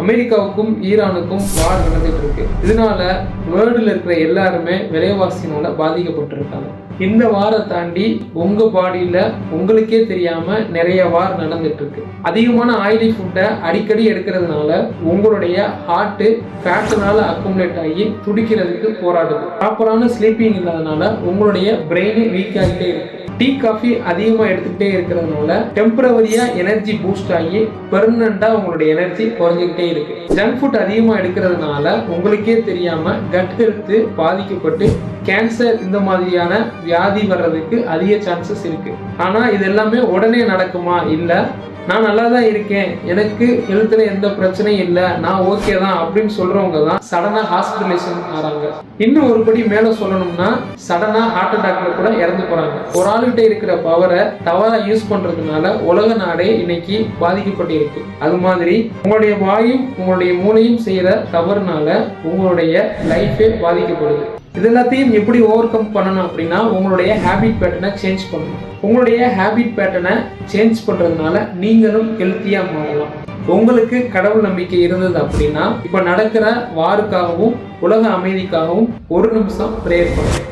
அமெரிக்காவுக்கும் ஈரானுக்கும் வார் நடந்துட்டு இருக்கு. இதனால வேர்ல்டுல இருக்கிற எல்லாருமே விலைவாசினால பாதிக்கப்பட்டிருக்காங்க. இந்த வாரை தாண்டி உங்க பாடியில உங்களுக்கே தெரியாம நிறைய வார் நடந்துட்டு இருக்கு. அதிகமான ஆயிலி ஃபுட்டை அடிக்கடி எடுக்கிறதுனால உங்களுடைய ஹார்ட் ஃபேட்னால அக்குமுலேட் ஆகி துடிக்கிறதுக்கு போராடுது. ப்ராப்பரான ஸ்லீப்பிங் இல்லாதனால உங்களுடைய பிரெயின் வீக் ஆகிட்டே இருக்கு. டீ காஃபி அதிகமாக எடுத்துக்கிட்டே இருக்கிறதுனால டெம்பரவரியா எனர்ஜி பூஸ்ட் ஆகி பெர்மனண்டா உங்களுடைய எனர்ஜி குறைஞ்சிக்கிட்டே இருக்கு. ஜங்க் ஃபுட் அதிகமாக எடுக்கிறதுனால உங்களுக்கே தெரியாம கட் ஹெல்த் பாதிக்கப்பட்டு கேன்சர் இந்த மாதிரியான வியாதி வர்றதுக்கு அதிக சான்சஸ் இருக்கு. ஆனா இது எல்லாமே உடனே நடக்குமா? இல்ல நான் நல்லா தான் இருக்கேன், எனக்கு ஹெல்த்ல எந்த பிரச்சனையும் இல்லை, நான் ஓகே தான் அப்படின்னு சொல்றவங்க தான் சடனா ஹாஸ்பிட்டலைசேஷன் ஆறாங்க. இன்னும் ஒரு படி மேல சொல்லணும்னா சடனா ஹார்ட் அட்டாக்ல கூட இறந்து போறாங்க. ஒரு ஆளுகிட்ட இருக்கிற பவரை தவறா யூஸ் பண்றதுனால உலக நாடே இன்னைக்கு பாதிக்கப்பட்டு இருக்கு. அது மாதிரி உங்களுடைய வாயும் உங்களுடைய மூளையும் செய்யற தவறுனால உங்களுடைய லைஃபே பாதிக்கப்படுது. இது எல்லாத்தையும் எப்படி ஓவர் கம் பண்ணணும் அப்படின்னா உங்களுடைய ஹேபிட் பேட்டர்னை சேஞ்ச் பண்ணணும். உங்களுடைய ஹேபிட் பேட்டர்னை சேஞ்ச் பண்றதுனால நீங்களும் ஹெல்த்தியா மாறலாம். உங்களுக்கு கடவுள் நம்பிக்கை இருந்தது அப்படின்னா இப்ப நடக்கிற வாருக்காகவும் உலக அமைதிக்காகவும் ஒரு நிமிஷம் ப்ரேயர் பண்ணுங்க.